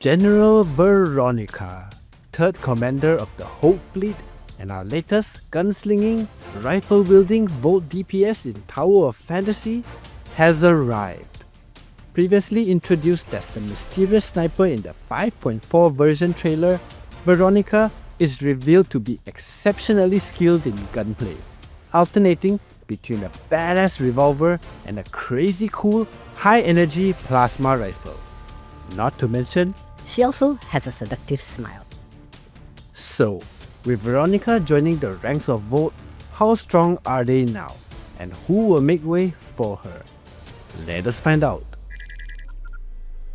General Veronika, 3rd Commander of the Hope Fleet and our latest gunslinging, rifle-wielding Volt DPS in Tower of Fantasy, has arrived. Previously introduced as the mysterious sniper in the 5.4 version trailer, Veronika is revealed to be exceptionally skilled in gunplay, alternating between a badass revolver and a crazy cool, high-energy plasma rifle. Not to mention, she also has a seductive smile. So, with Veronika joining the ranks of Volt, how strong are they now? And who will make way for her? Let us find out.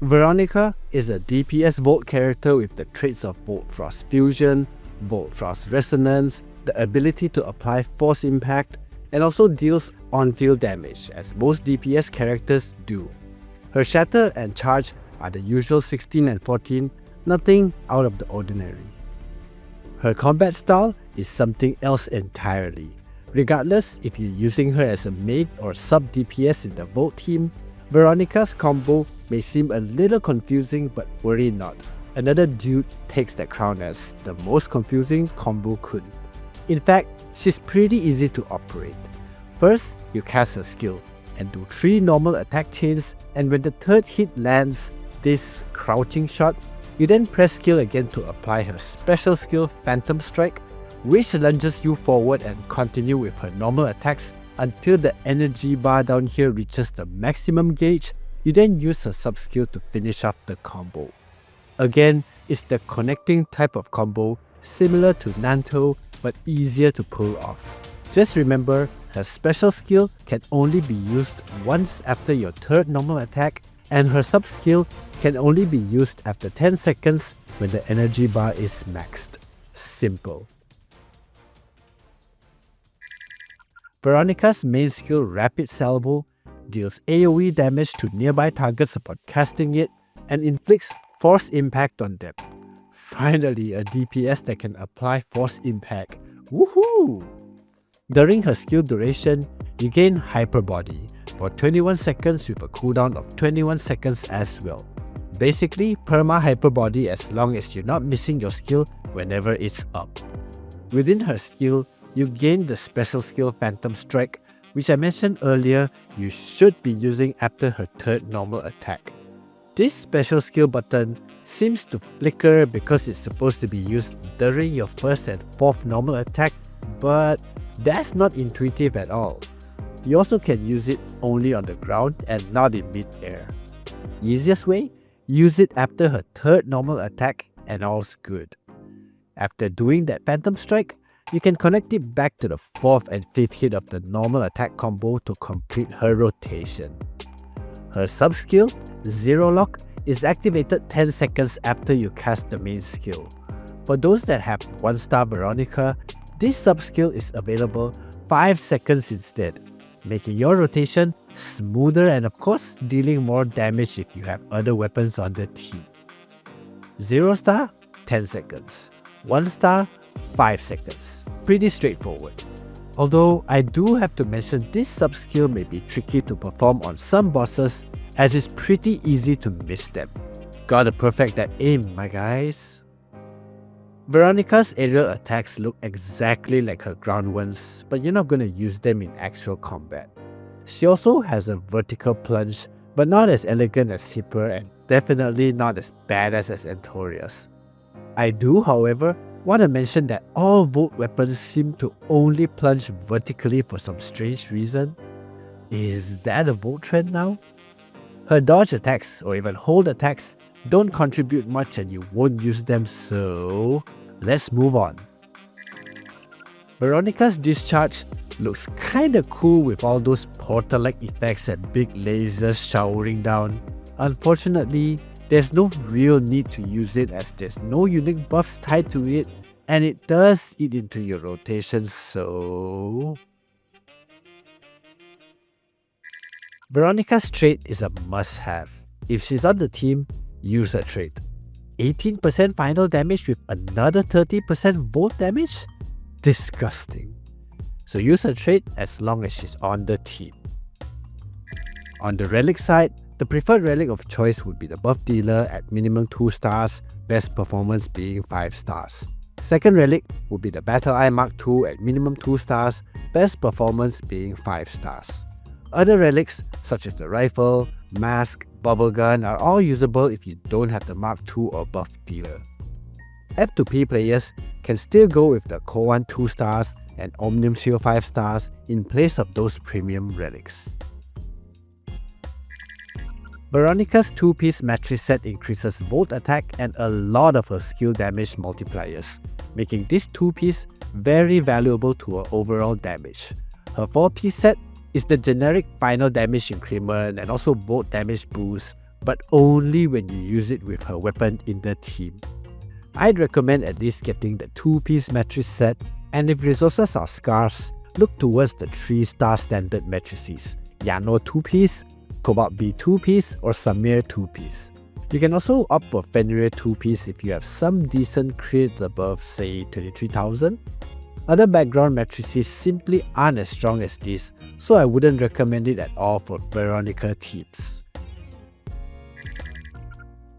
Veronika is a DPS Volt character with the traits of Volt Frost Fusion, Volt Frost Resonance, the ability to apply Force Impact, and also deals on-field damage as most DPS characters do. Her Shatter and Charge are the usual 16 and 14, nothing out of the ordinary. Her combat style is something else entirely. Regardless if you're using her as a mid or sub DPS in the Volt team, Veronika's combo may seem a little confusing, but worry not. Another dude takes that crown as the most confusing combo could. In fact, she's pretty easy to operate. First, you cast her skill and do 3 normal attack chains, and when the 3rd hit lands, this crouching shot, you then press skill again to apply her special skill Phantom Strike, which lunges you forward and continue with her normal attacks until the energy bar down here reaches the maximum gauge. You then use her sub skill to finish off the combo. Again, it's the connecting type of combo, similar to Nanto but easier to pull off. Just remember, her special skill can only be used once after your 3rd normal attack, and her sub skill can only be used after 10 seconds when the energy bar is maxed. Simple. Veronika's main skill Rapid Salvo deals AoE damage to nearby targets upon casting it and inflicts Force Impact on them. Finally, a DPS that can apply Force Impact. Woohoo! During her skill duration, you gain Hyper Body for 21 seconds with a cooldown of 21 seconds as well. Basically, perma Hyper Body as long as you're not missing your skill whenever it's up. Within her skill, you gain the special skill Phantom Strike, which I mentioned earlier you should be using after her 3rd normal attack. This special skill button seems to flicker because it's supposed to be used during your 1st and 4th normal attack, but that's not intuitive at all. You also can use it only on the ground and not in mid-air. Easiest way? Use it after her 3rd normal attack and all's good. After doing that Phantom Strike, you can connect it back to the 4th and 5th hit of the normal attack combo to complete her rotation. Her sub-skill, Zero Lock, is activated 10 seconds after you cast the main skill. For those that have 1-star Veronika, this sub-skill is available 5 seconds instead, making your rotation smoother and of course dealing more damage if you have other weapons on the team. 0-star, 10 seconds. 1-star, 5 seconds. Pretty straightforward. Although I do have to mention this sub-skill may be tricky to perform on some bosses as it's pretty easy to miss them. Gotta perfect that aim, my guys. Veronika's aerial attacks look exactly like her ground ones, but you're not gonna use them in actual combat. She also has a vertical plunge, but not as elegant as Hipper and definitely not as badass as Antorius. I do, however, want to mention that all Volt weapons seem to only plunge vertically for some strange reason. Is that a Volt trend now? Her dodge attacks or even hold attacks don't contribute much and you won't use them, so let's move on. Veronika's Discharge looks kinda cool with all those portal-like effects and big lasers showering down. Unfortunately, there's no real need to use it as there's no unique buffs tied to it and it does eat into your rotation, so... Veronika's trait is a must-have. If she's on the team, use her trait. 18% final damage with another 30% Volt damage? Disgusting. So use her trait as long as she's on the team. On the Relic side, the The preferred relic of choice would be the buff dealer at minimum 2 stars, best performance being 5 stars. Second relic would be the Battle Eye Mark II at minimum 2 stars, best performance being 5 stars. Other relics such as the rifle, mask, bubble gun are all usable if you don't have the Mark II or buff dealer. F2P players can still go with the Koan 2 stars and Omnium Shield 5 stars in place of those premium relics. Veronika's 2-piece Matrices set increases bolt attack and a lot of her skill damage multipliers, making this 2-piece very valuable to her overall damage. Her 4-piece set is the generic final damage increment and also bolt damage boost, but only when you use it with her weapon in the team. I'd recommend at least getting the 2-piece Matrices set, and if resources are scarce, look towards the 3-star standard Matrices, Yano 2-piece, Cobalt B 2-piece or Samir 2-piece. You can also opt for Fenrir 2-piece if you have some decent crit above say 23,000. Other background matrices simply aren't as strong as this, so I wouldn't recommend it at all for Veronika teams.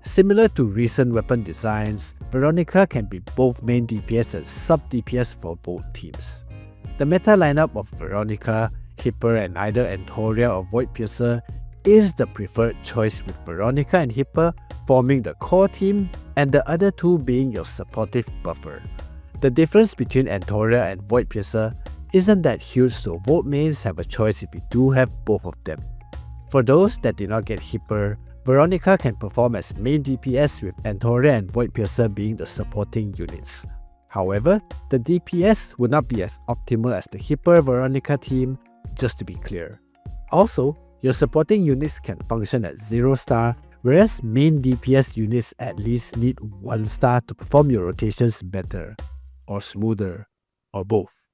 Similar to recent weapon designs, Veronika can be both main DPS and sub DPS for both teams. The meta lineup of Veronika, Hipper and either Antoria or Void Piercer is the preferred choice, with Veronika and Hipper forming the core team and the other two being your supportive buffer. The difference between Antoria and Void Piercer isn't that huge, so Void mains have a choice if you do have both of them. For those that did not get Hipper, Veronika can perform as main DPS with Antoria and Void Piercer being the supporting units. However, the DPS would not be as optimal as the Hipper Veronika team, just to be clear. Also, your supporting units can function at 0 star, whereas main DPS units at least need 1 star to perform your rotations better, or smoother, or both.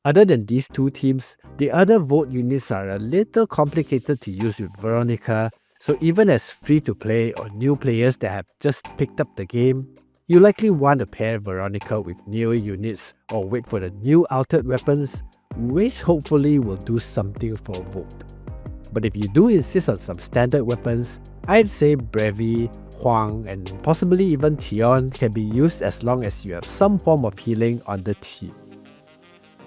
Other than these two teams, the other Vote units are a little complicated to use with Veronika, so even as free-to-play or new players that have just picked up the game, you likely want to pair Veronika with newer units or wait for the new altered weapons, which hopefully will do something for Vote. But if you do insist on some standard weapons, I'd say Brevi, Huang, and possibly even Tion can be used as long as you have some form of healing on the team.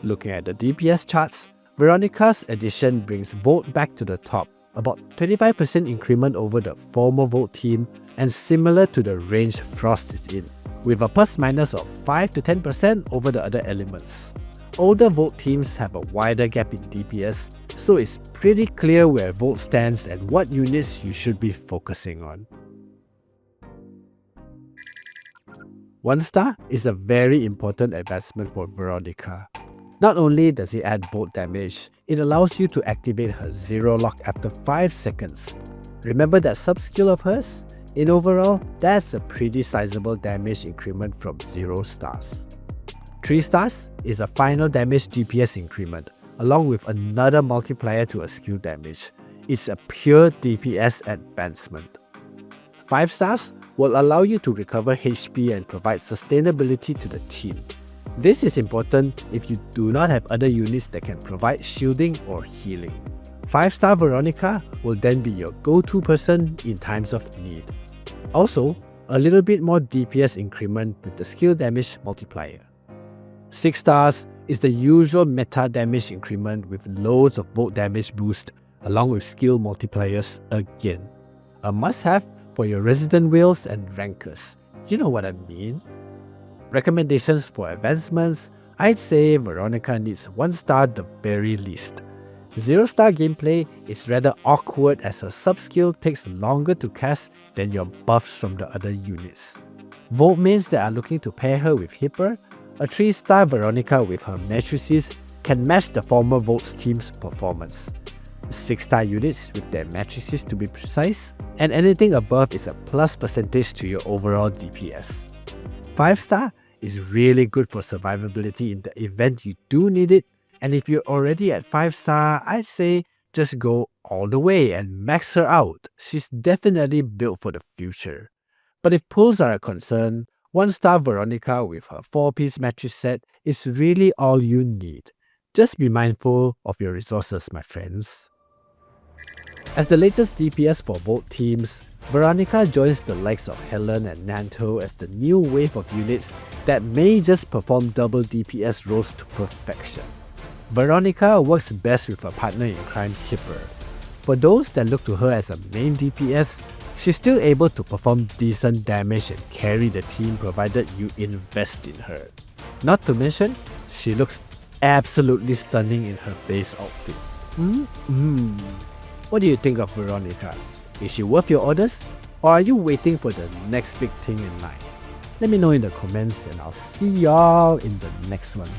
Looking at the DPS charts, Veronika's addition brings Volt back to the top, about 25% increment over the former Volt team and similar to the range Frost is in, with a plus-minus of 5 to 10% over the other elements. Older Volt teams have a wider gap in DPS, so it's pretty clear where Volt stands and what units you should be focusing on. 1 star is a very important advancement for Veronika. Not only does it add Volt damage, it allows you to activate her Zero Lock after 5 seconds. Remember that sub-skill of hers? In overall, that's a pretty sizable damage increment from 0 stars. 3 stars is a final damage DPS increment, along with another multiplier to a skill damage. It's a pure DPS advancement. 5 stars will allow you to recover HP and provide sustainability to the team. This is important if you do not have other units that can provide shielding or healing. 5-star Veronika will then be your go-to person in times of need. Also, a little bit more DPS increment with the skill damage multiplier. 6 stars is the usual meta damage increment with loads of bolt damage boost along with skill multipliers again. A must-have for your resident whales and rankers. You know what I mean? Recommendations for advancements, I'd say Veronika needs 1 star the very least. 0-star gameplay is rather awkward as her sub-skill takes longer to cast than your buffs from the other units. Volt mains that are looking to pair her with Hipper, a 3-star Veronika with her Matrices can match the former Volt's team's performance. 6-star units with their Matrices to be precise, and anything above is a plus percentage to your overall DPS. 5-star is really good for survivability in the event you do need it, and if you're already at 5-star, I'd say just go all the way and max her out. She's definitely built for the future. But if pulls are a concern, 1-star Veronika with her 4-piece Matrices set is really all you need. Just be mindful of your resources, my friends. As the latest DPS for both teams, Veronika joins the likes of Helen and Nanto as the new wave of units that may just perform double DPS roles to perfection. Veronika works best with her partner in crime Hipper. For those that look to her as a main DPS, she's still able to perform decent damage and carry the team provided you invest in her. Not to mention, she looks absolutely stunning in her base outfit. What do you think of Veronika? Is she worth your orders? Or are you waiting for the next big thing in line? Let me know in the comments and I'll see y'all in the next one.